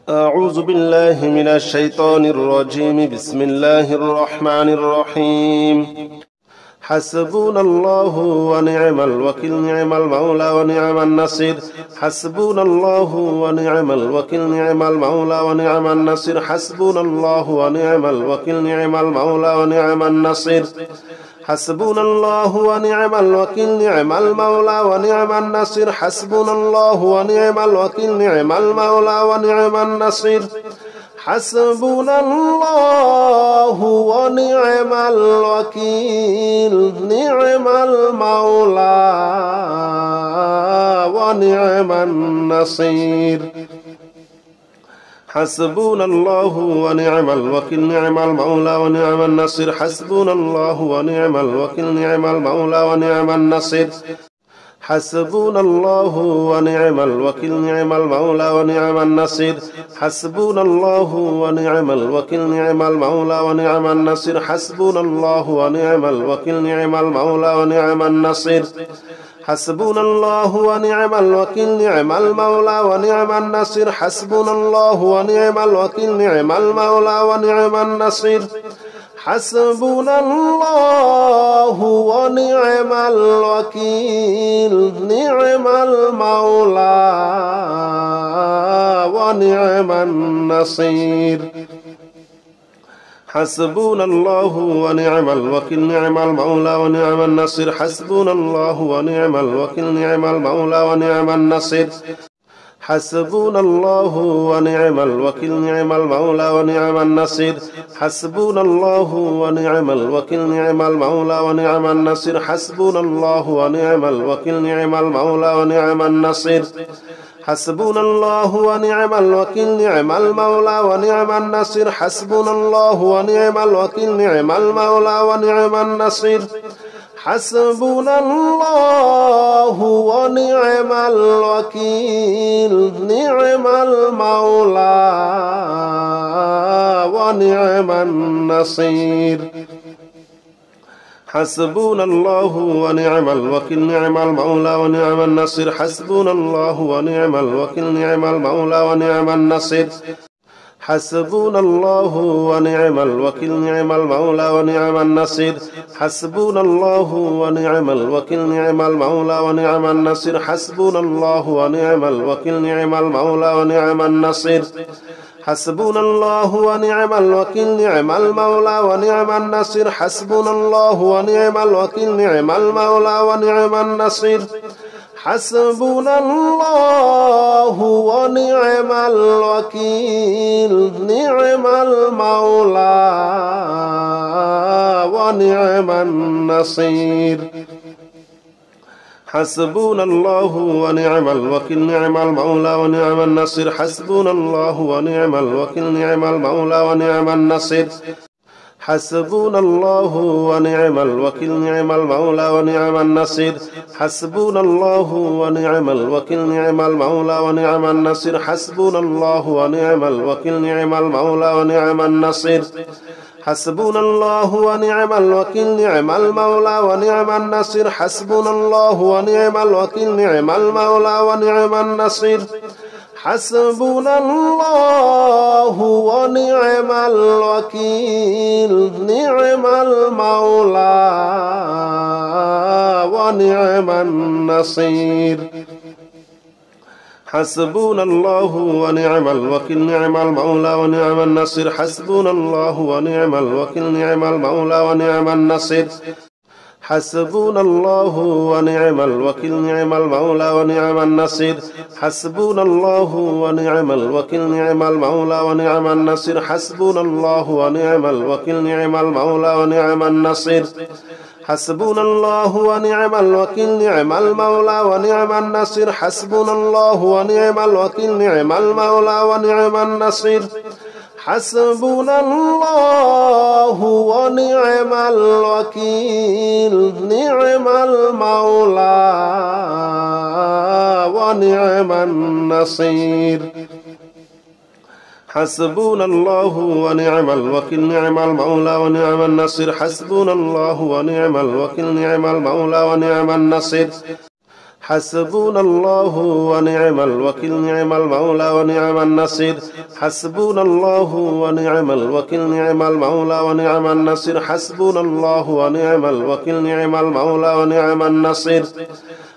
أعوذ بالله من الشيطان الرجيم. بسم الله الرحمن الرحيم. حسبنا الله ونعم الوكيل، نعم المولى ونعم النصير. حسبنا الله ونعم الوكيل، نعم المولى ونعم النصير. حسبنا الله ونعم الوكيل، نعم المولى ونعم النصير. حسبنا الله ونعم الوكيل، نعم المولى ونعم النصير. حسبنا الله ونعم الوكيل، نعم المولى ونعم النصير. حسبنا الله ونعم الوكيل، نعم المولى ونعم النصير. حسبنا الله ونعم الوكيل، نعم المولى ونعم النصير. حسبنا الله ونعم الوكيل، نعم المولى ونعم النصير. حسبنا الله ونعم الوكيل، نعم المولى ونعم النصير. حسبنا الله ونعم الوكيل، نعم المولى ونعم النصير. حسبنا الله ونعم الوكيل، نعم المولى ونعم النصير. حسبنا الله ونعم الوكيل، نعم المولى ونعم النصير. حسبنا الله ونعم الوكيل، نعم المولى ونعم النصير. حسبنا الله ونعم الوكيل، نعم المولى ونعم النصير. حسبنا الله ونعم الوكيل، نعم المولى ونعم النصير. حسبنا الله ونعم الوكيل، نعم المولى ونعم النصير. حسبنا الله ونعم الوكيل، نعم المولى ونعم النصير. حسبنا الله ونعم الوكيل، نعم المولى ونعم النصير. حسبنا الله ونعم الوكيل، نعم المولى ونعم النصير. حسبنا الله ونعم الوكيل، نعم المولى ونعم النصير. حسبنا الله ونعم الوكيل، نعم المولى ونعم النصير. حسبنا الله ونعم الوكيل، نعم المولى ونعم النصير. حسبنا الله ونعم الوكيل، نعم المولى ونعم النصير. حسبنا الله ونعم الوكيل، نعم المولى ونعم النصير. حسبنا الله ونعم الوكيل، نعم المولى ونعم النصير. حسبنا الله ونعم الوكيل، نعم المولى ونعم النصير. حسبنا الله ونعم الوكيل، نعم المولى ونعم النصير. حسبنا الله ونعم الوكيل، نعم المولى ونعم النصير. حسبنا الله ونعم الوكيل، نعم المولى ونعم النصير. حسبنا الله ونعم الوكيل، نعم المولى ونعم النصير. حسبنا الله ونعم الوكيل، نعم المولى ونعم النصير. حسبنا الله ونعم الوكيل، نعم المولى ونعم النصير. حسبنا الله ونعم الوكيل، نعم المولى ونعم النصير. حسبنا الله ونعم الوكيل، نعم المولى ونعم النصير. حسبنا الله ونعم الوكيل، نعم المولى ونعم النصير. حسبنا الله ونعم الوكيل، نعم المولى ونعم النصير. حسبنا الله ونعم الوكيل، نعم المولى ونعم النصير. حسبنا الله ونعم الوكيل، نعم المولى ونعم النصير. حسبنا الله ونعم الوكيل، نعم المولى ونعم النصير. حسبنا الله ونعم الوكيل، نعم المولى ونعم النصير. حسبنا الله ونعم الوكيل، نعم المولى ونعم النصير. حسبنا الله ونعم الوكيل، نعم المولى ونعم النصير. حسبنا الله ونعم الوكيل، نعم المولى ونعم النصير. حسبنا الله ونعم الوكيل، نعم المولى ونعم النصير. حسبنا الله ونعم الوكيل، نعم المولى ونعم النصير. حسبنا الله ونعم الوكيل، نعم المولى ونعم النصير. حسبنا الله ونعم الوكيل، نعم المولى ونعم النصير. حسبنا الله ونعم الوكيل، نعم المولى ونعم النصير. حسبنا الله ونعم الوكيل نعم المولى ونعم النصير حسبنا الله ونعم الوكيل نعم المولى ونعم النصير حسبنا الله ونعم الوكيل نعم المولى ونعم النصير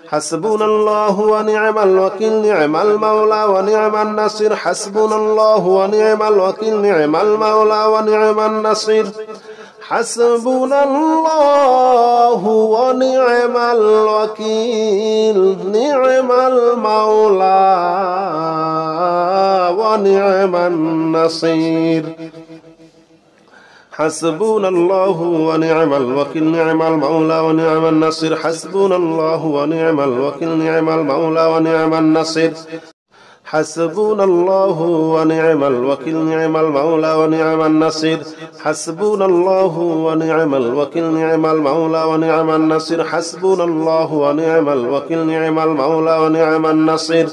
حسبنا الله ونعم الوكيل نعم المولى ونعم النصير حسبنا الله ونعم الوكيل نعم المولى ونعم النصير حسبنا الله ونعم الوكيل نعم المولى ونعم النصير حسبنا الله ونعم الوكيل نعم المولى ونعم النصير حسبنا الله ونعم الوكيل نعم المولى ونعم النصير حسبنا الله ونعم الوكيل نعم المولى ونعم النصير حسبنا الله ونعم الوكيل نعم المولى ونعم النصير حسبنا الله ونعم الوكيل نعم المولى ونعم النصير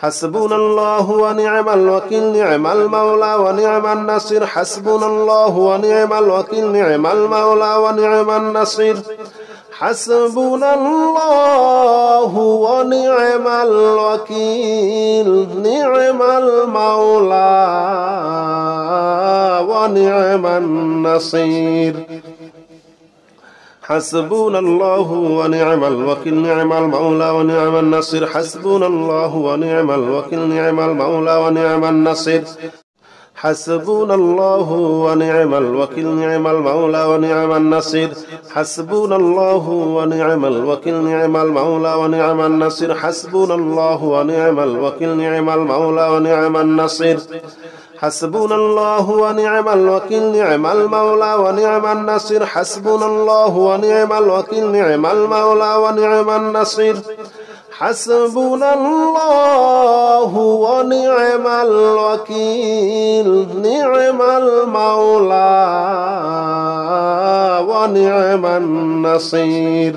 حسبنا الله ونعم الوكيل نعم المولى ونعم النصير حسبنا الله ونعم الوكيل نعم المولى ونعم النصير حسبنا الله ونعم الوكيل نعم المولى ونعم النصير حسبنا الله ونعم الوكيل نعم المولى ونعم النصير حسبنا الله ونعم الوكيل نعم المولى ونعم النصير حسبنا الله ونعم الوكيل نعم المولى ونعم النصير حسبنا الله ونعم الوكيل نعم المولى ونعم النصير حسبنا الله ونعم الوكيل نعم المولى ونعم النصير حسبنا الله ونعم الوكيل نعم المولى ونعم النصير حسبنا الله ونعم الوكيل نعم المولى ونعم النصير حسبنا الله ونعم الوكيل نعم المولى ونعم النصير حسبنا الله ونعم الوكيل نعم المولى ونعم النصير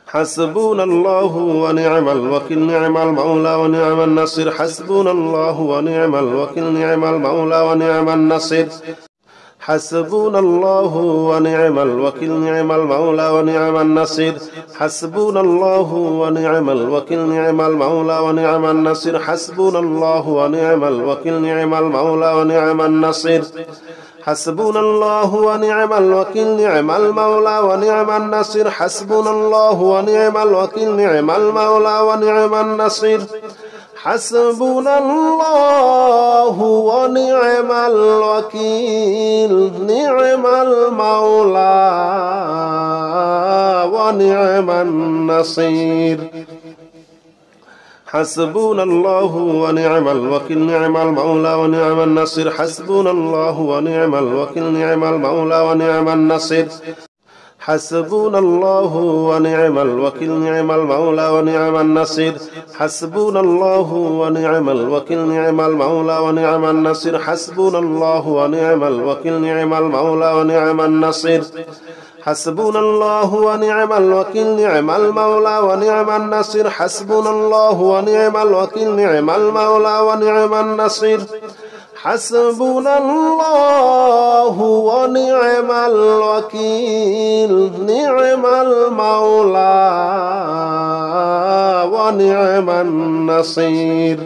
حسبنا الله ونعم الوكيل نعم المولى ونعم النصير حسبنا الله ونعم الوكيل نعم المولى ونعم النصير حسبنا الله ونعم الوكيل نعم المولى ونعم النصير حسبنا الله ونعم الوكيل نعم المولى ونعم النصير حسبنا الله ونعم الوكيل نعم المولى ونعم النصير حسبنا الله ونعم الوكيل نعم المولى ونعم النصير حسبنا الله ونعم الوكيل نعم المولى ونعم النصير حسبنا الله ونعم الوكيل نعم المولى ونعم النصير حسبنا الله ونعم الوكيل نعم المولى ونعم النصير حسبنا الله ونعم الوكيل نعم المولى ونعم النصير حسبنا الله ونعم الوكيل نعم المولى ونعم النصير حسبنا الله ونعم الوكيل نعم المولى ونعم النصير حسبنا الله ونعم الوكيل نعم المولى ونعم النصير حسبنا الله ونعم الوكيل نعم المولى ونعم النصير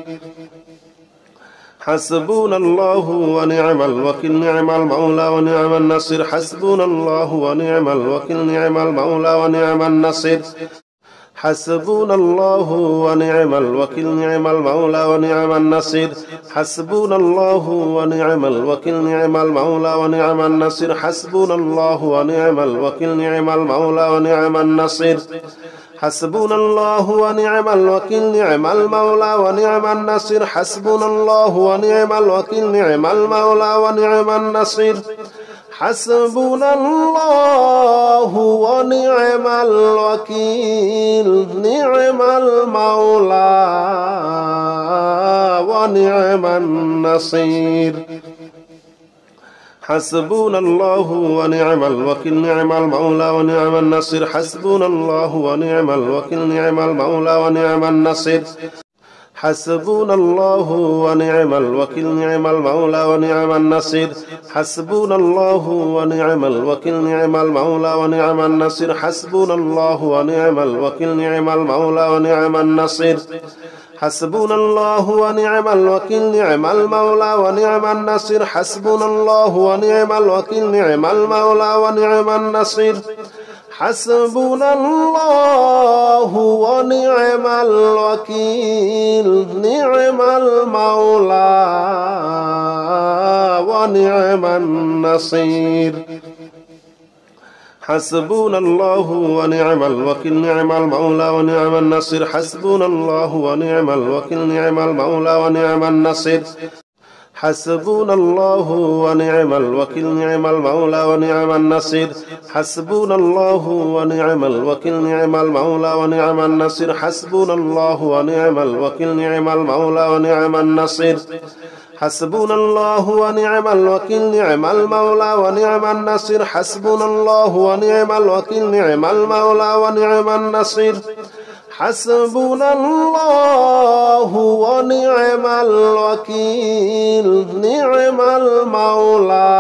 حسبنا الله ونعم الوكيل نعم المولى ونعم النصير حسبنا الله ونعم الوكيل نعم المولى ونعم النصير حسبنا الله ونعم الوكيل نعم المولى ونعم النصير حسبنا الله ونعم الوكيل نعم المولى ونعم النصير حسبنا الله ونعم الوكيل نعم المولى ونعم النصير حسبنا الله ونعم الوكيل نعم المولى ونعم النصير حسبنا الله ونعم الوكيل نعم المولى ونعم النصير حسبنا الله ونعم الوكيل نعم المولى ونعم النصير حسبنا الله ونعم الوكيل نعم المولى ونعم النصير حسبنا الله ونعم الوكيل نعم المولى ونعم النصير حسبنا الله ونعم الوكيل نعم المولى ونعم النصير حسبنا الله ونعم الوكيل نعم المولى ونعم النصير حسبنا الله ونعم الوكيل نعم المولى ونعم النصير حسبنا الله ونعم الوكيل نعم المولى ونعم النصير حسبنا الله ونعم الوكيل نعم المولى ونعم النصير حسبنا الله ونعم الوكيل نعم المولى ونعم النصير حسبنا الله ونعم الوكيل نعم المولى ونعم النصير حسبنا الله ونعم الوكيل نعم المولى ونعم النصير حسبنا الله ونعم الوكيل نعم المولى ونعم النصير حسبنا الله ونعم الوكيل نعم المولى ونعم النصير حسبنا الله ونعم الوكيل نعم المولى ونعم النصير حسبنا الله ونعم الوكيل نعم المولى ونعم النصير حسبنا الله ونعم الوكيل نعم المولى ونعم النصير حسبنا الله ونعم الوكيل نعم المولى ونعم النصير حسبنا الله ونعم الوكيل نعم المولى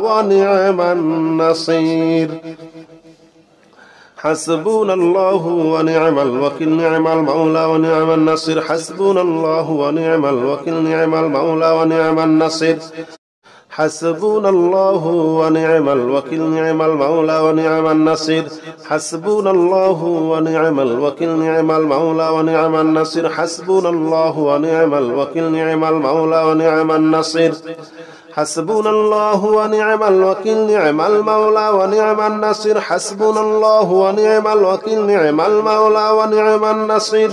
ونعم النصير حسبنا الله ونعم الوكيل نعم المولى ونعم النصير حسبنا الله ونعم الوكيل نعم المولى ونعم النصير حسبنا الله ونعم الوكيل نعم المولى ونعم النصير حسبنا الله ونعم الوكيل نعم المولى ونعم النصير حسبنا الله ونعم الوكيل نعم المولى ونعم النصير حسبنا الله ونعم الوكيل نعم المولى ونعم النصير حسبنا الله ونعم الوكيل نعم المولى ونعم النصير حسبنا الله ونعم الوكيل نعم المولى ونعم النصير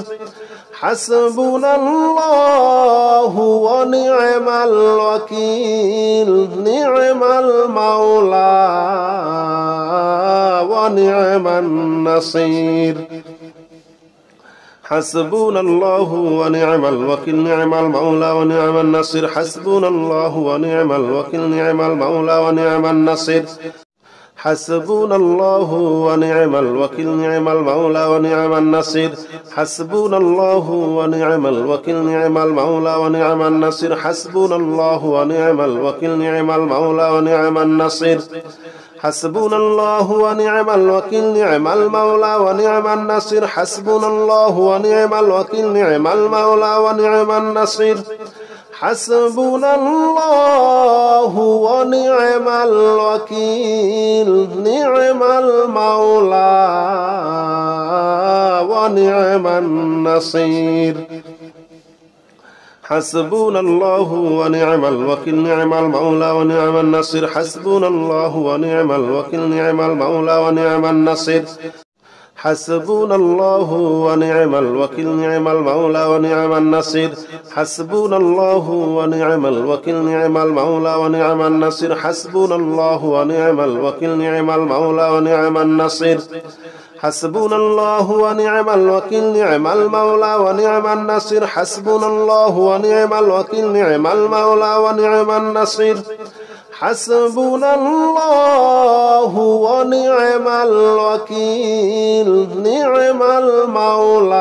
حسبنا الله ونعم الوكيل نعم المولى ونعم النصير حسبنا الله ونعم الوكيل نعم المولى ونعم النصير حسبنا الله ونعم الوكيل نعم المولى ونعم النصير حسبنا الله ونعم الوكيل نعم المولى ونعم النصير حسبنا الله ونعم الوكيل نعم المولى ونعم النصير حسبنا الله ونعم الوكيل نعم المولى ونعم النصير حسبنا الله ونعم الوكيل نعم المولى ونعم النصير حسبنا الله ونعم الوكيل نعم المولى ونعم النصير حسبنا الله ونعم الوكيل نعم المولى ونعم النصير حسبنا الله ونعم الوكيل نعم المولى ونعم النصير حسبنا الله ونعم الوكيل نعم المولى ونعم النصير حسبنا الله ونعم الوكيل نعم المولى ونعم النصير حسبنا الله ونعم الوكيل نعم المولى ونعم النصير حسبنا الله ونعم الوكيل نعم المولى ونعم النصير حسبنا الله ونعم الوكيل نعم المولى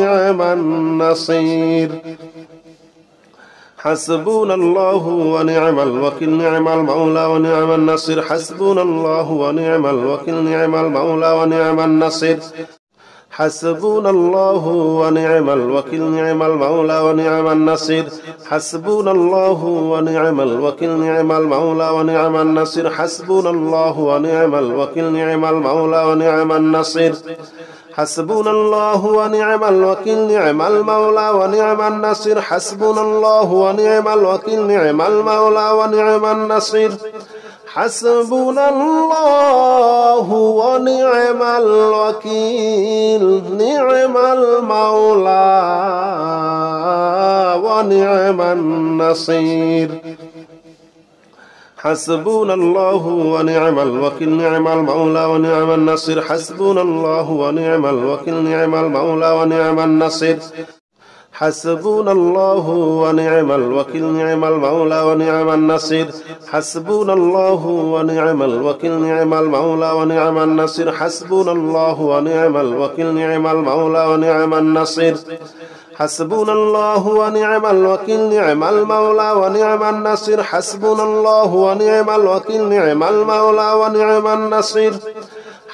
ونعم النصير حسبنا الله ونعم الوكيل نعم المولى ونعم النصير حسبنا الله ونعم الوكيل نعم المولى ونعم النصير حسبنا الله ونعم الوكيل نعم المولى ونعم النصير حسبنا الله ونعم الوكيل نعم المولى ونعم النصير حسبنا الله ونعم الوكيل نعم المولى ونعم النصير حسبنا الله ونعم الوكيل نعم المولى ونعم النصير حسبنا الله ونعم الوكيل نعم المولى ونعم النصير حسبنا الله ونعم الوكيل نعم المولى ونعم النصير حسبنا الله ونعم الوكيل نعم المولى ونعم النصير حسبنا الله ونعم الوكيل نعم المولى ونعم النصير حسبنا الله ونعم الوكيل نعم المولى ونعم النصير حسبنا الله ونعم الوكيل نعم المولى ونعم النصير حسبنا الله ونعم الوكيل نعم المولى ونعم النصير حسبنا الله ونعم الوكيل نعم المولى ونعم النصير حسبنا الله ونعم الوكيل نعم المولى ونعم النصير حسبنا الله ونعم الوكيل نعم المولى ونعم النصير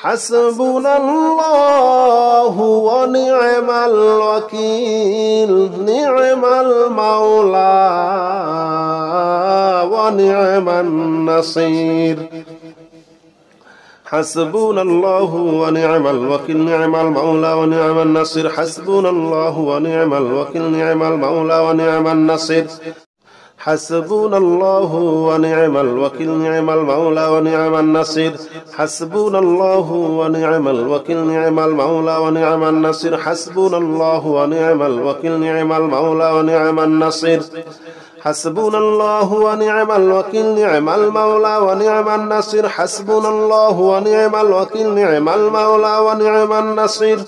حسبنا الله ونعم الوكيل نعم المولى ونعم النصير حسبنا الله ونعم الوكيل نعم المولى ونعم النصير حسبنا الله ونعم الوكيل نعم المولى ونعم النصير حسبنا الله ونعم الوكيل نعم المولى ونعم النصير حسبنا الله ونعم الوكيل نعم المولى ونعم النصير حسبنا الله ونعم الوكيل نعم المولى ونعم النصير حسبنا الله ونعم الوكيل نعم المولى ونعم النصير حسبنا الله ونعم الوكيل نعم المولى ونعم النصير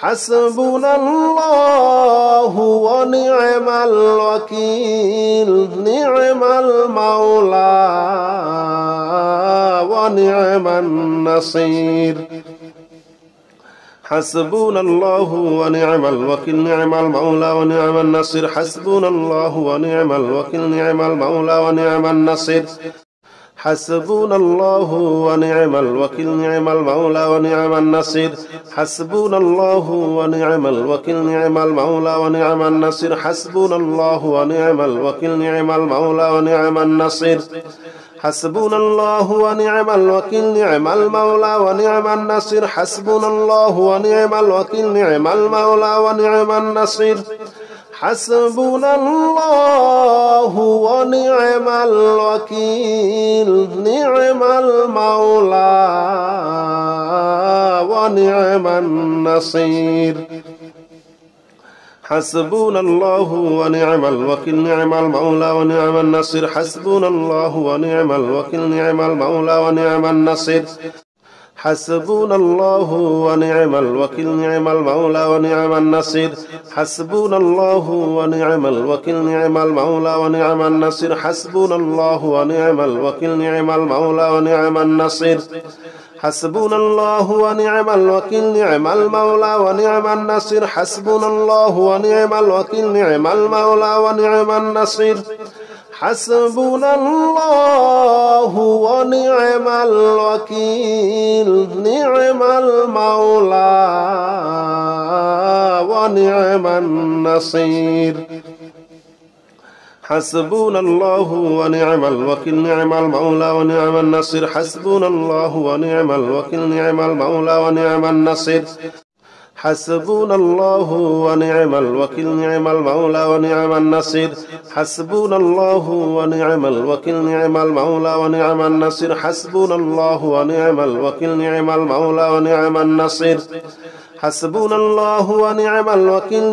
حسبنا الله ونعم الوكيل نعم المولى ونعم النصير حسبنا الله ونعم الوكيل نعم المولى ونعم النصير حسبنا الله ونعم الوكيل نعم المولى ونعم النصير حسبنا الله ونعم الوكيل نعم المولى ونعم النصير حسبنا الله ونعم الوكيل نعم المولى ونعم النصير حسبنا الله ونعم الوكيل نعم المولى ونعم النصير حسبنا الله ونعم الوكيل نعم المولى ونعم النصير حسبنا الله ونعم الوكيل نعم المولى ونعم النصير حسبنا الله ونعم الوكيل نعم المولى ونعم النصير حسبنا الله ونعم الوكيل نعم المولى ونعم النصير حسبنا الله ونعم الوكيل نعم المولى ونعم النصير حسبنا الله ونعم الوكيل نعم المولى ونعم النصير حسبنا الله ونعم الوكيل نعم المولى ونعم النصير حسبنا الله ونعم الوكيل نعم المولى ونعم النصير حسبنا الله ونعم الوكيل نعم المولى ونعم النصير حسبنا الله ونعم الوكيل نعم المولى ونعم النصير حسبنا الله ونعم الوكيل نعم المولى ونعم النصير حسبنا الله ونعم الوكيل نعم المولى ونعم النصير حسبنا الله ونعم الوكيل نعم المولى ونعم النصير حسبنا الله ونعم الوكيل نعم المولى ونعم النصير حسبنا الله ونعم الوكيل نعم المولى ونعم النصير حسبنا الله ونعم الوكيل نعم المولى ونعم النصير حسبنا الله ونعم الوكيل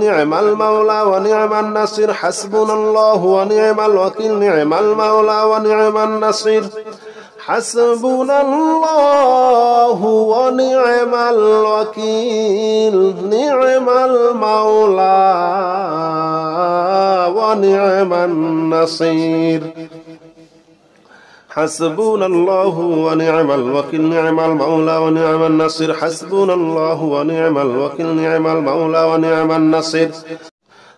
نعم المولى ونعم النصير حسبنا الله ونعم الوكيل نعم المولى ونعم النصير حسبنا الله ونعم الوكيل نعم المولى ونعم النصير حسبنا الله ونعم الوكيل نعم المولى ونعم النصير حسبنا الله ونعم الوكيل نعم المولى ونعم النصير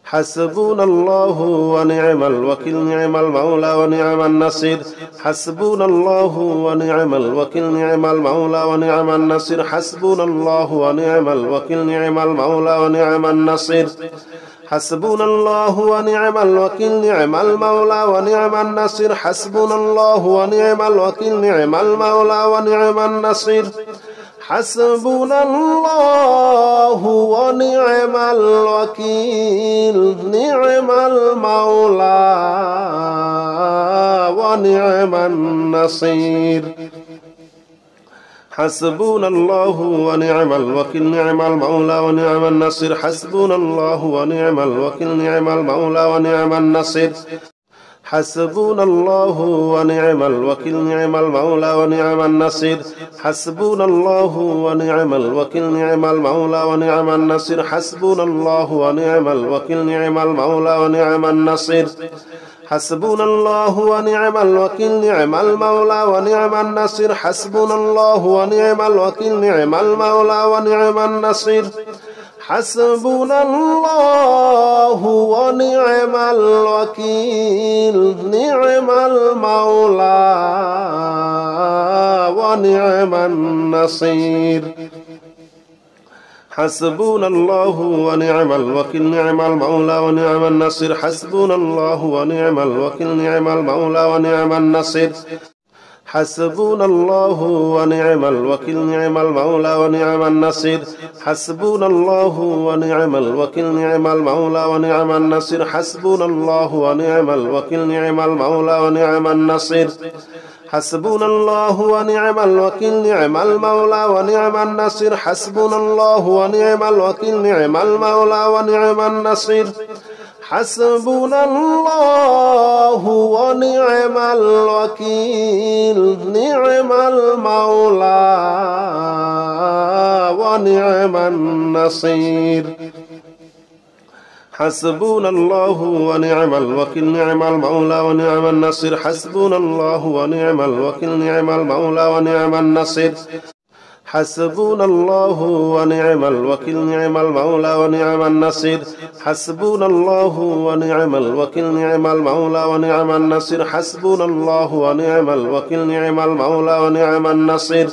حسبنا الله ونعم الوكيل نعم المولى ونعم النصير حسبنا الله ونعم الوكيل نعم المولى ونعم النصير حسبنا الله ونعم الوكيل نعم المولى ونعم النصير حسبنا الله ونعم الوكيل نعم المولى ونعم النصير حسبنا الله ونعم الوكيل نعم المولى ونعم النصير حسبنا الله ونعم الوكيل نعم المولى ونعم النصير حسبنا الله ونعم الوكيل نعم المولى ونعم النصير حسبنا الله ونعم الوكيل نعم المولى ونعم النصير حسبنا الله ونعم الوكيل نعم المولى ونعم النصير حسبنا الله ونعم الوكيل نعم المولى ونعم النصير حسبنا الله ونعم الوكيل نعم المولى ونعم النصير حسبنا الله ونعم الوكيل نعم المولى ونعم النصير حسبنا الله ونعم الوكيل نعم المولى ونعم النصير حسبنا الله ونعم الوكيل نعم المولى ونعم النصير حسبنا الله ونعم الوكيل نعم المولى ونعم النصير حسبنا الله ونعم الوكيل نعم المولى ونعم النصير حسبنا الله ونعم الوكيل نعم المولى ونعم النصير حسبنا الله ونعم الوكيل نعم المولى ونعم النصير حسبنا الله ونعم الوكيل نعم المولى ونعم النصير حسبنا الله ونعم الوكيل نعم المولى ونعم النصير حسبنا الله ونعم الوكيل نعم المولى ونعم النصير حسبنا الله ونعم الوكيل نعم المولى ونعم النصير حسبنا الله ونعم الوكيل نعم المولى ونعم النصير حسبنا الله ونعم الوكيل نعم المولى ونعم النصير حسبنا الله ونعم الوكيل نعم المولى ونعم النصير حسبنا الله ونعم الوكيل نعم المولى ونعم النصير حسبنا الله ونعم الوكيل نعم المولى ونعم النصير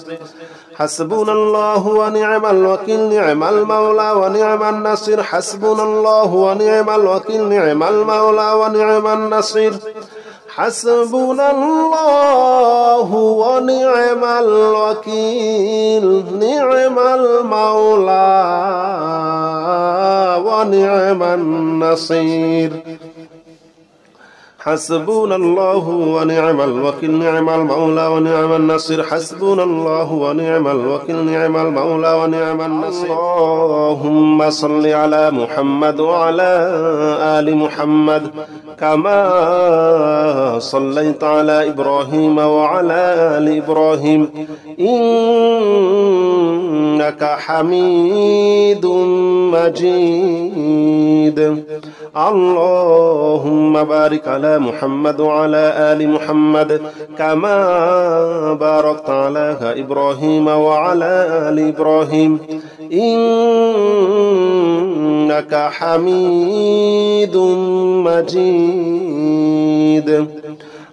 حسبنا الله ونعم الوكيل نعم المولى ونعم النصير حسبنا الله ونعم الوكيل نعم المولى ونعم النصير حسبنا الله ونعم الوكيل نعم المولى ونعم النصير حسبنا الله ونعم الوكيل نعم المولى ونعم النصير حسبنا الله ونعم الوكيل نعم المولى ونعم النصير اللهم صل على محمد وعلى آل محمد كما صليت على إبراهيم وعلى آل إبراهيم إنك حميد مجيد اللهم بارك على محمد وعلى آل محمد كما باركت على إبراهيم وعلى آل إبراهيم إنك حميد مجيد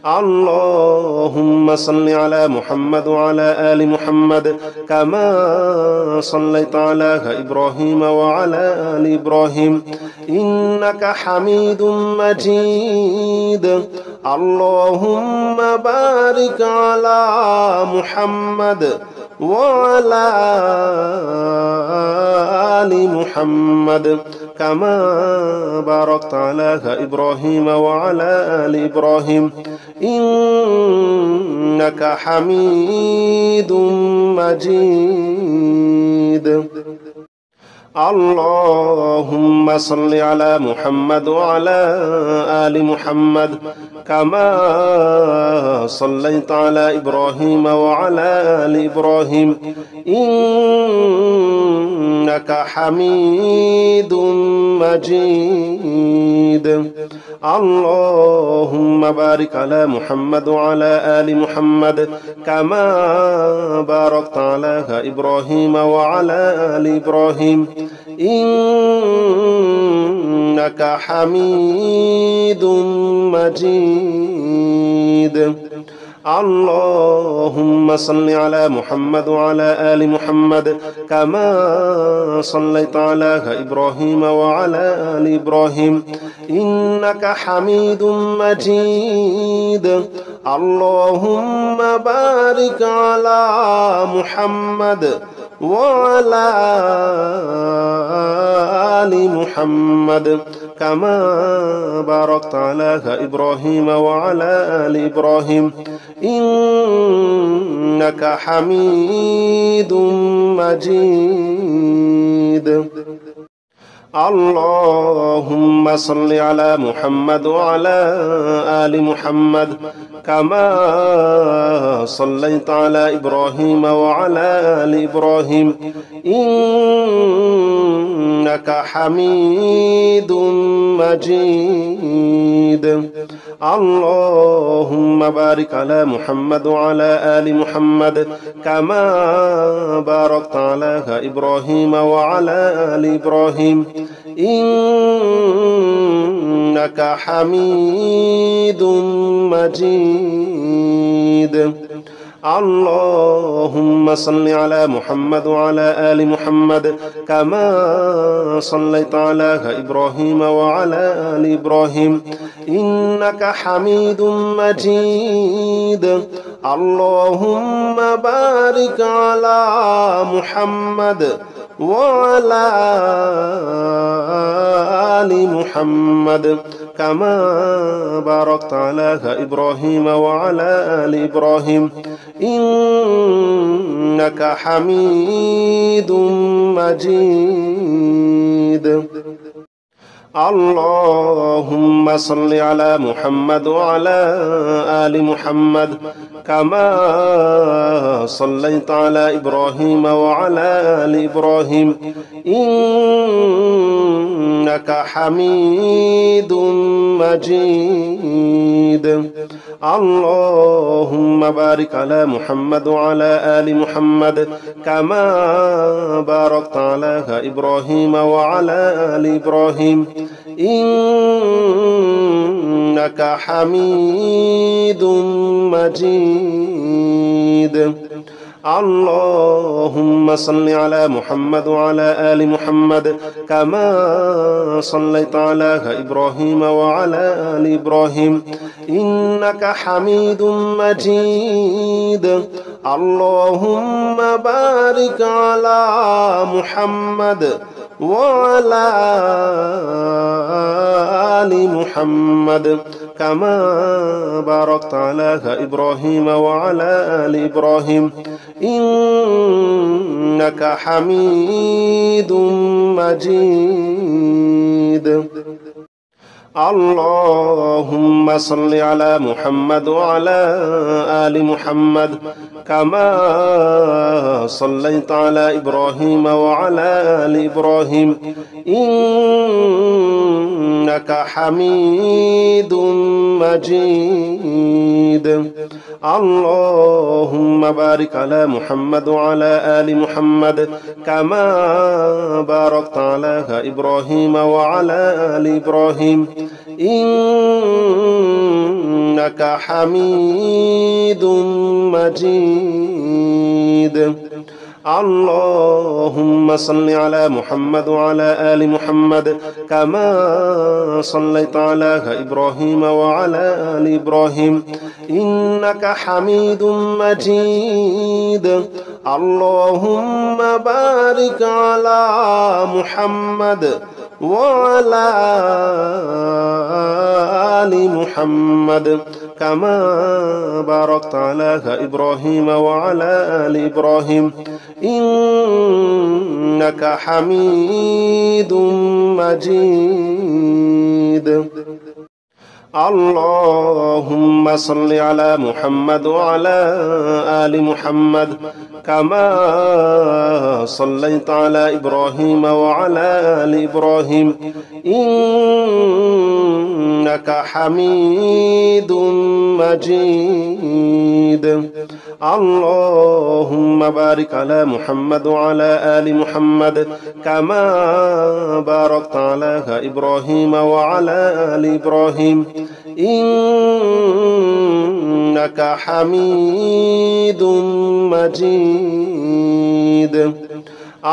اللهم صل على محمد وعلى آل محمد كما صليت على إبراهيم وعلى آل إبراهيم إنك حميد مجيد اللهم بارك على محمد وعلى آل محمد كما باركت على إبراهيم وعلى آل إبراهيم إنك حميد مجيد اللهم صل على محمد وعلى آل محمد كما صليت على إبراهيم وعلى آل إبراهيم إنك حميد مجيد اللهم بارك على محمد وعلى آل محمد كما باركت على إبراهيم وعلى آل إبراهيم إنك حميد مجيد اللهم صل على محمد وعلى آل محمد كما صليت على إبراهيم وعلى آل إبراهيم إنك حميد مجيد اللهم بارك على محمد وعلى آل محمد كما باركت على إبراهيم وعلى آل إبراهيم إنك حميد مجيد اللهم صل على محمد وعلى آل محمد كما صليت على إبراهيم وعلى آل إبراهيم إنك حميد مجيد. اللهم بارك على محمد وعلى آل محمد كما باركت على إبراهيم وعلى آل إبراهيم إنك حميد مجيد. اللهم صل على محمد وعلى آل محمد كما صليت على إبراهيم وعلى آل إبراهيم إنك حميد مجيد. اللهم بارك على محمد وعلى آل محمد كما باركت على إبراهيم وعلى آل إبراهيم إنك حميد مجيد. اللهم صل على محمد وعلى آل محمد كما صليت على إبراهيم وعلى آل إبراهيم إنك حميد مجيد. اللهم بارك على محمد وعلى آل محمد كما باركت على إبراهيم وعلى آل إبراهيم إنك حميد مجيد. اللهم صل على محمد وعلى آل محمد كما صليت على إبراهيم وعلى آل إبراهيم إنك حميد مجيد. اللهم بارك على محمد وعلى آل محمد كما باركت على إبراهيم وعلى آل إبراهيم إنك حميد مجيد. اللهم صل على محمد وعلى آل محمد كما صليت على إبراهيم وعلى آل إبراهيم إنك حميد مجيد. اللهم بارك على محمد وعلى آل محمد كما باركت على إبراهيم وعلى آل إبراهيم إنك حميد مجيد. اللهم صل على محمد وعلى آل محمد كما صليت على إبراهيم وعلى آل إبراهيم إنك حميد مجيد. اللهم بارك على محمد وعلى آل محمد كما باركت على إبراهيم وعلى آل إبراهيم إنك حميد مجيد. اللهم صل على محمد وعلى آل محمد كما صليت على إبراهيم وعلى آل إبراهيم إنك حميد مجيد. اللهم بارك على محمد وعلى آل محمد كما باركت على إبراهيم وعلى آل إبراهيم إنك حميد مجيد.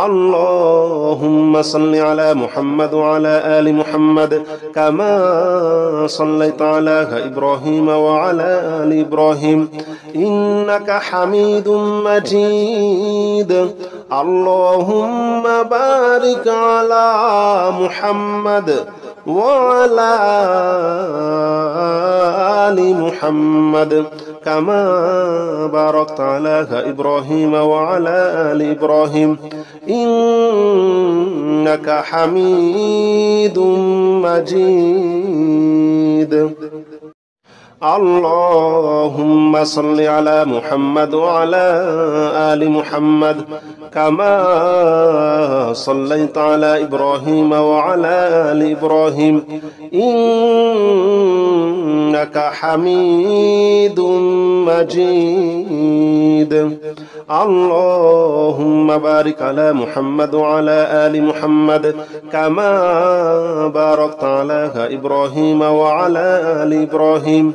اللهم صل على محمد وعلى آل محمد كما صليت على إبراهيم وعلى آل إبراهيم إنك حميد مجيد. اللهم بارك على محمد وعلى آل محمد كما باركت على إبراهيم وعلى آل إبراهيم إنك حميد مجيد. اللهم صل على محمد وعلى آل محمد كما صليت على إبراهيم وعلى آل إبراهيم إنك حميد مجيد. اللهم بارك على محمد وعلى آل محمد كما باركت على إبراهيم وعلى آل إبراهيم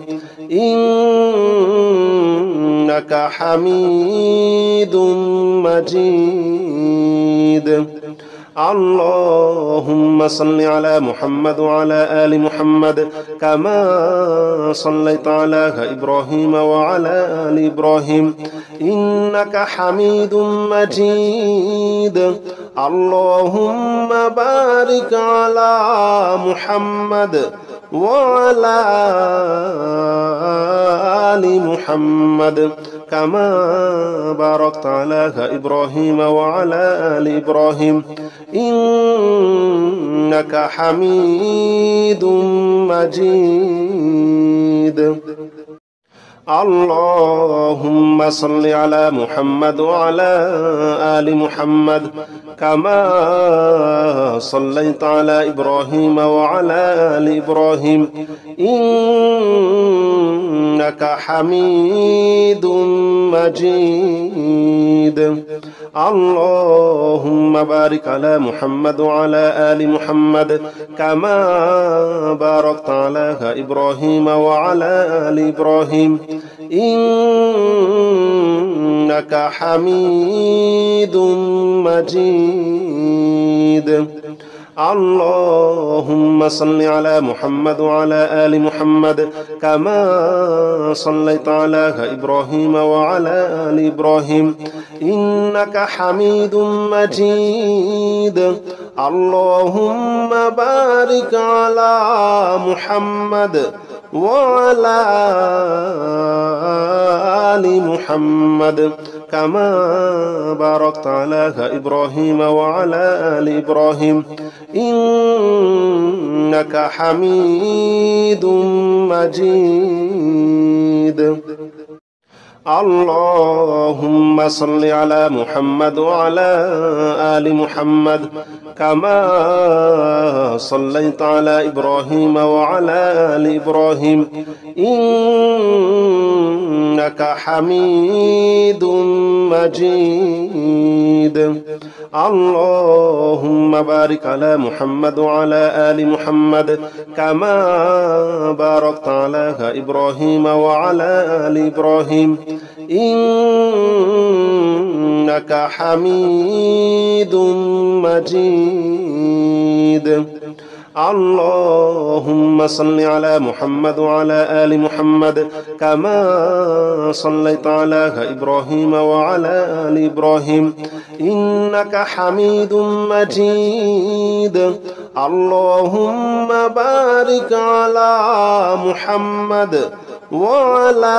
إنك حميد مجيد. اللهم صل على محمد وعلى آل محمد كما صليت على إبراهيم وعلى آل إبراهيم إنك حميد مجيد. اللهم بارك على محمد وعلى آل محمد كما باركت على إبراهيم وعلى آل إبراهيم إنك حميد مجيد. اللهم صل على محمد وعلى آل محمد كما صليت على إبراهيم وعلى آل إبراهيم إنك حميد مجيد. اللهم بارك على محمد وعلى آل محمد كما باركت على إبراهيم وعلى آل إبراهيم إنك حميد مجيد. اللهم صل على محمد وعلى آل محمد كما صليت على إبراهيم وعلى آل إبراهيم إنك حميد مجيد. اللهم بارك على محمد وعلى آل محمد كما باركت على إبراهيم وعلى آل إبراهيم إنك حميد مجيد. اللهم صل على محمد وعلى آل محمد كما صليت على إبراهيم وعلى آل إبراهيم إنك حميد مجيد. اللهم بارك على محمد وعلى آل محمد كما باركت على إبراهيم وعلى آل إبراهيم إنك حميد مجيد. اللهم صل على محمد وعلى آل محمد كما صليت على إبراهيم وعلى آل إبراهيم إنك حميد مجيد. اللهم بارك على محمد وعلى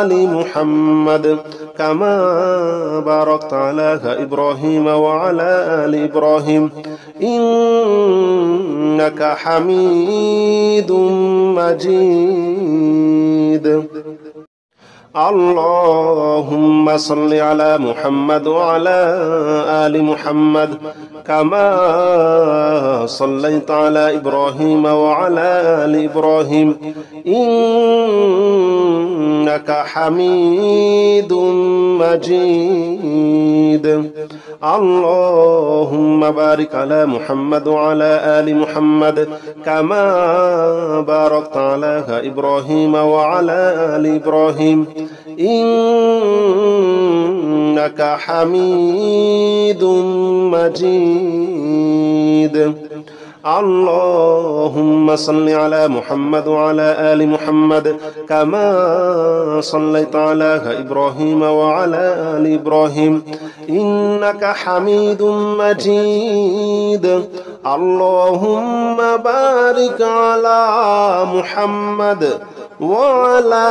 آل محمد كما باركت على إبراهيم وعلى آل إبراهيم إنك حميد مجيد. اللهم صل على محمد وعلى آل محمد كما صليت على إبراهيم وعلى آل إبراهيم إنك حميد مجيد. اللهم بارك على محمد وعلى آل محمد كما باركت على إبراهيم وعلى آل إبراهيم إنك حميد مجيد. اللهم صل على محمد وعلى آل محمد كما صليت على إبراهيم وعلى آل إبراهيم إنك حميد مجيد. اللهم بارك على محمد وعلى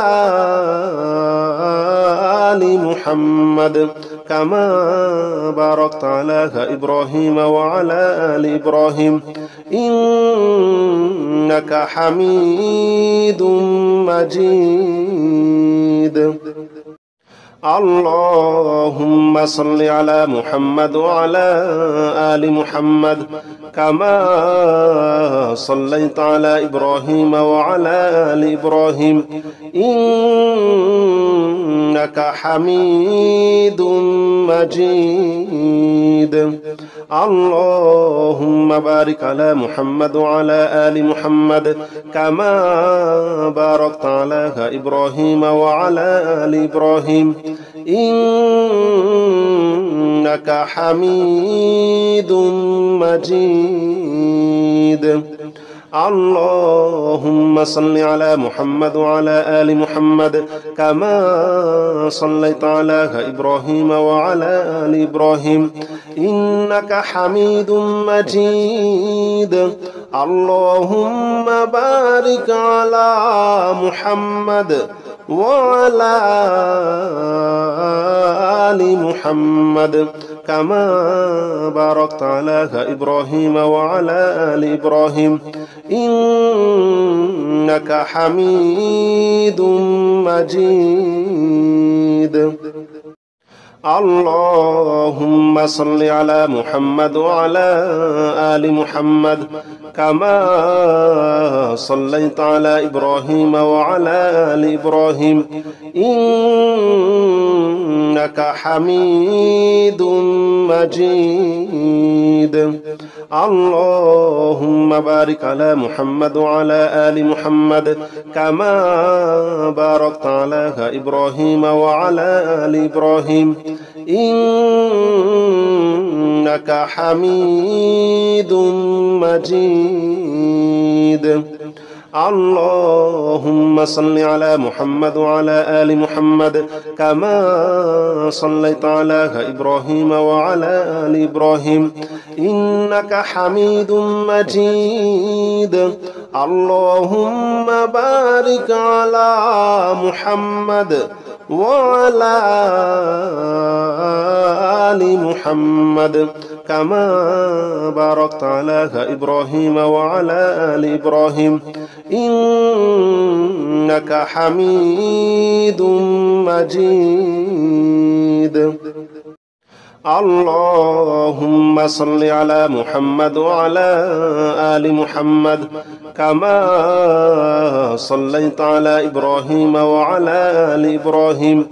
آل محمد كما باركت على إبراهيم وعلى آل إبراهيم إنك حميد مجيد. اللهم صل على محمد وعلى آل محمد كما صليت على إبراهيم وعلى آل إبراهيم إنك حميد مجيد. اللهم بارك على محمد وعلى آل محمد كما باركت على إبراهيم وعلى آل إبراهيم إنك حميد مجيد. اللهم صل على محمد وعلى آل محمد كما صليت على إبراهيم وعلى آل إبراهيم إنك حميد مجيد. اللهم بارك على محمد وعلى آل محمد كما باركت على إبراهيم وعلى آل إبراهيم إنك حميد مجيد. اللهم صل على محمد وعلى آل محمد كما صليت على إبراهيم وعلى آل إبراهيم إنك حميد مجيد. اللهم بارك على محمد وعلى آل محمد كما باركت على إبراهيم وعلى آل إبراهيم إنك حميد مجيد. اللهم صل على محمد وعلى آل محمد كما صليت على إبراهيم وعلى آل إبراهيم إنك حميد مجيد. اللهم بارك على محمد وعلى آل محمد كما باركت على إبراهيم وعلى آل إبراهيم إنك حميد مجيد. اللهم صل على محمد وعلى آل محمد كما صليت على إبراهيم وعلى آل إبراهيم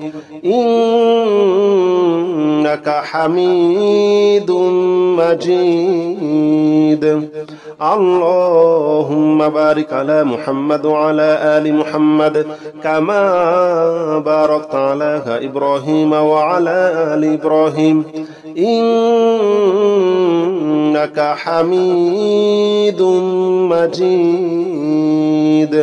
إنك حميد مجيد. اللهم بارك على محمد وعلى آل محمد كما باركت على إبراهيم وعلى آل إبراهيم إنك حميد مجيد.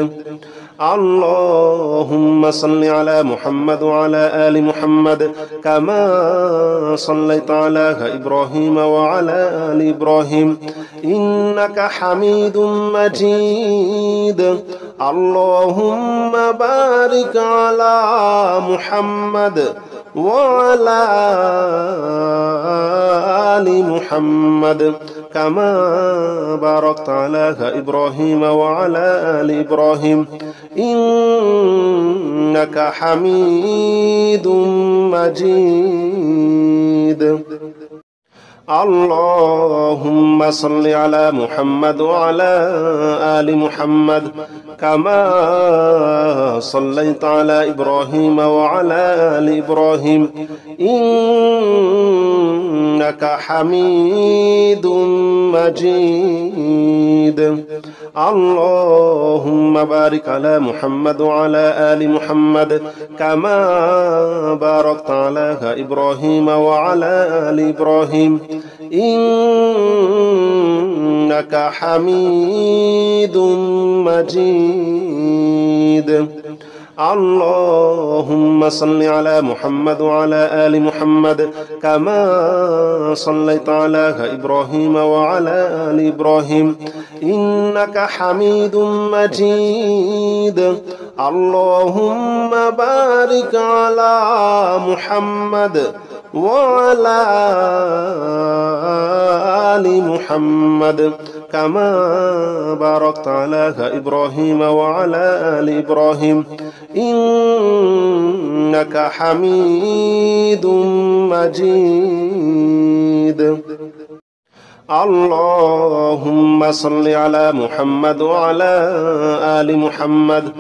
اللهم صل على محمد وعلى آل محمد كما صليت على إبراهيم وعلى آل إبراهيم إنك حميد مجيد. اللهم بارك على محمد وعلى آل محمد كما باركت على إبراهيم وعلى آل إبراهيم إنك حميد مجيد. اللهم صل على محمد وعلى آل محمد كما صليت على إبراهيم وعلى آل إبراهيم إنك حميد مجيد. اللهم بارك على محمد وعلى آل محمد كما باركت على إبراهيم وعلى آل إبراهيم إنك حميد مجيد. اللهم صل على محمد وعلى آل محمد كما صليت على إبراهيم وعلى آل إبراهيم إنك حميد مجيد. اللهم بارك على محمد وعلى آل محمد كما باركت على إبراهيم وعلى آل إبراهيم إنك حميد مجيد. اللهم صل على محمد وعلى آل محمد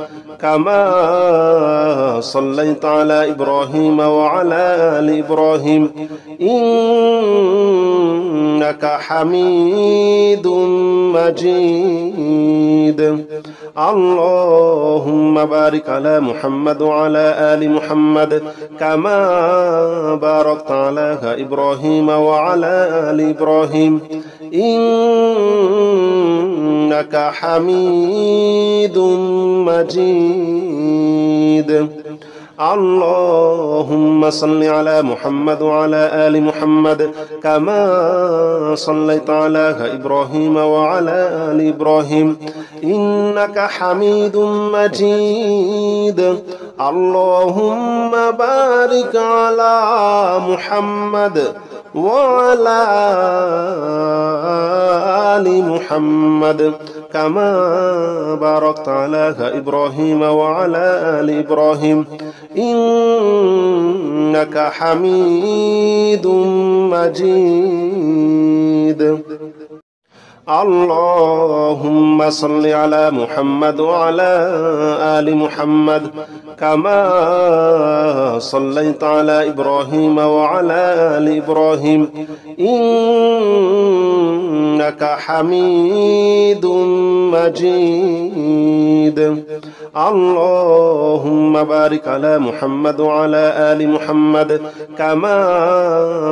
كما صليت على إبراهيم وعلى آل إبراهيم إنك حميد مجيد. اللهم بارك على محمد وعلى آل محمد كما باركت على إبراهيم وعلى آل إبراهيم إنك حميد مجيد. اللهم صل على محمد وعلى آل محمد كما صليت على إبراهيم وعلى آل إبراهيم إنك حميد مجيد. اللهم بارك على محمد وعلى آل محمد كما باركت على إبراهيم وعلى آل إبراهيم إنك حميد مجيد. اللهم صل على محمد وعلى آل محمد كما صليت على إبراهيم وعلى آل إبراهيم إنك حميد مجيد. اللهم بارك على محمد وعلى آل محمد كما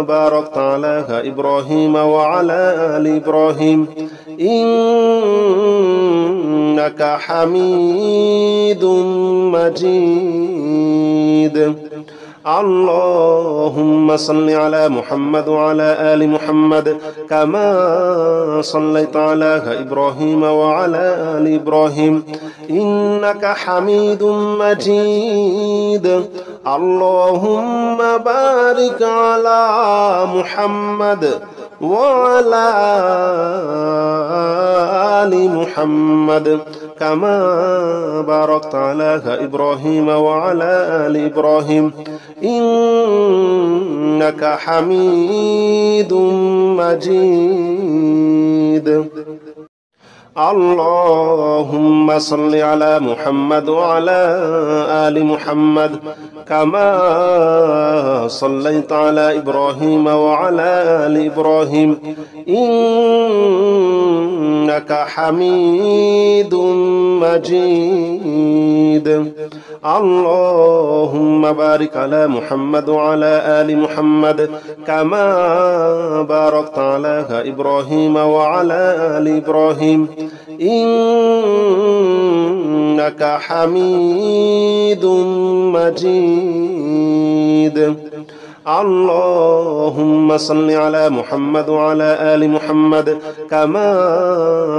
باركت على إبراهيم وعلى آل إبراهيم إنك حميد مجيد. اللهم صل على محمد وعلى آل محمد كما صليت على إبراهيم وعلى آل إبراهيم إنك حميد مجيد. اللهم بارك على محمد وعلى آل محمد كما باركت على إبراهيم وعلى آل إبراهيم إنك حميد مجيد. اللهم صل على محمد وعلى آل محمد كما صليت على إبراهيم وعلى آل إبراهيم إنك حميد مجيد. اللهم بارك على محمد وعلى آل محمد كما باركت على إبراهيم وعلى آل إبراهيم إنك حميد مجيد. اللهم صل على محمد وعلى آل محمد كما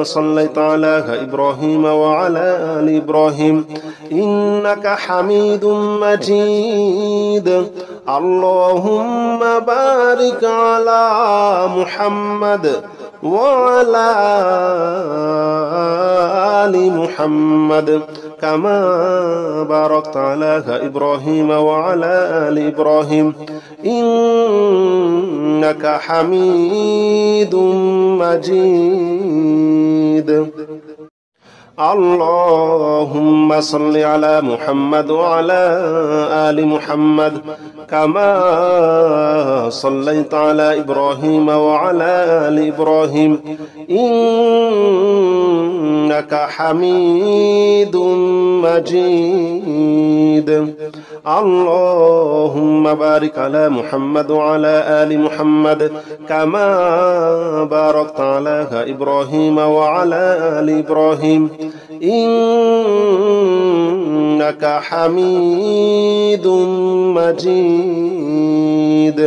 صليت على إبراهيم وعلى آل إبراهيم إنك حميد مجيد. اللهم بارك على محمد وعلى آل محمد كما باركت على إبراهيم وعلى آل إبراهيم إنك حميد مجيد. اللهم صل على محمد وعلى آل محمد كما صليت على إبراهيم وعلى آل إبراهيم إنك حميد مجيد. اللهم بارك على محمد وعلى آل محمد كما باركت على إبراهيم وعلى آل إبراهيم إنك حميد مجيد.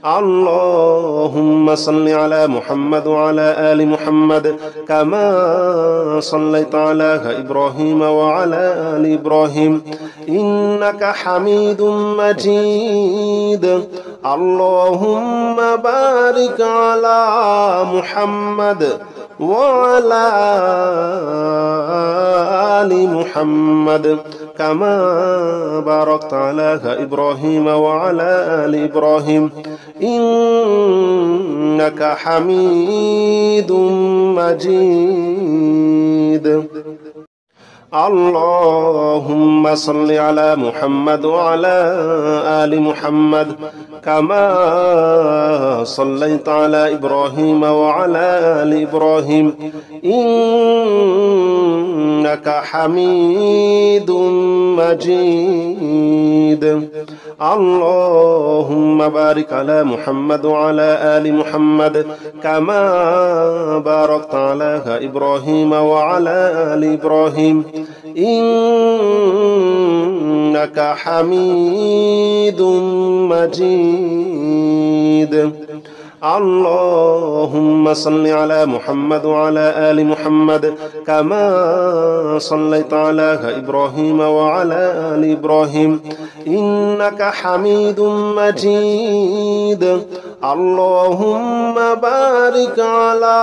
اللهم صل على محمد وعلى آل محمد كما صليت على إبراهيم وعلى آل إبراهيم إنك حميد مجيد. اللهم بارك على محمد وعلى آل محمد كما باركت على إبراهيم وعلى آل إبراهيم إنك حميد مجيد. اللهم صل على محمد وعلى آل محمد كما صليت على إبراهيم وعلى آل إبراهيم إنك حميد مجيد. اللهم بارك على محمد وعلى آل محمد كما باركت على إبراهيم وعلى آل إبراهيم إنك حميد مجيد. اللهم صل على محمد وعلى آل محمد كما صليت على إبراهيم وعلى آل إبراهيم إنك حميد مجيد. اللهم بارك على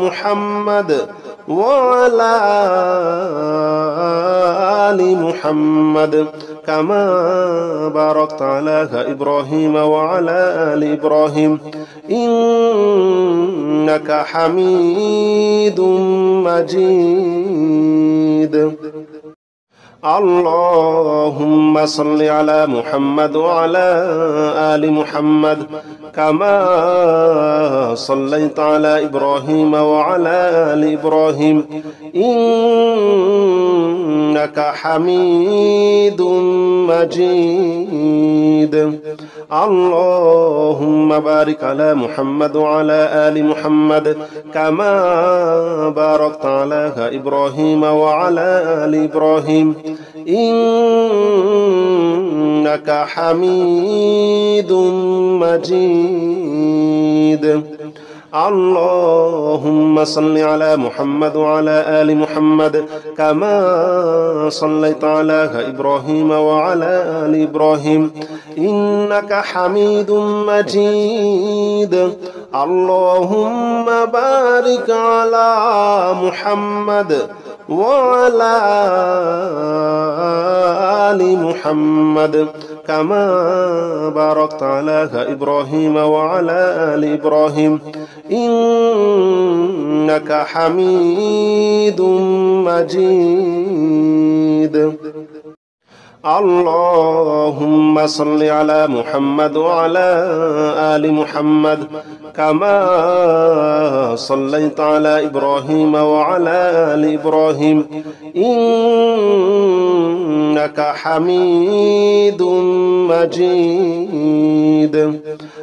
محمد وعلى آل محمد كما باركت على إبراهيم وعلى آل إبراهيم إنك حميد مجيد. اللهم صل على محمد وعلى آل محمد كما صليت على إبراهيم وعلى آل إبراهيم إنك حميد مجيد. اللهم بارك على محمد وعلى آل محمد كما باركت على إبراهيم وعلى آل إبراهيم إنك حميد مجيد. اللهم صل على محمد وعلى آل محمد كما صليت على إبراهيم وعلى آل إبراهيم إنك حميد مجيد. اللهم بارك على محمد وعلى آل محمد كما باركت على إبراهيم وعلى آل إبراهيم إنك حميد مجيد. اللهم صل على محمد وعلى آل محمد كما صليت على إبراهيم وعلى آل إبراهيم إنك حميد مجيد.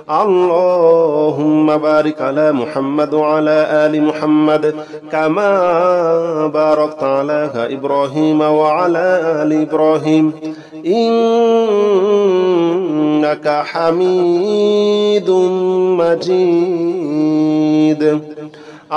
اللهم بارك على محمد وعلى آل محمد كما باركت على إبراهيم وعلى آل إبراهيم إنك حميد مجيد.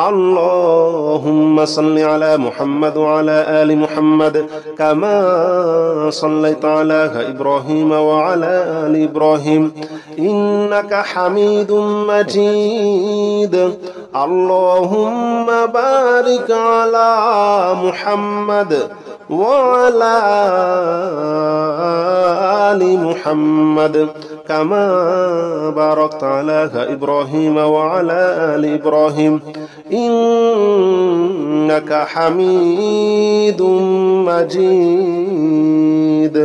اللهم صل على محمد وعلى آل محمد كما صليت على إبراهيم وعلى آل إبراهيم إنك حميد مجيد. اللهم بارك على محمد وعلى آل محمد كما باركت على إبراهيم وعلى آل إبراهيم إنك حميد مجيد.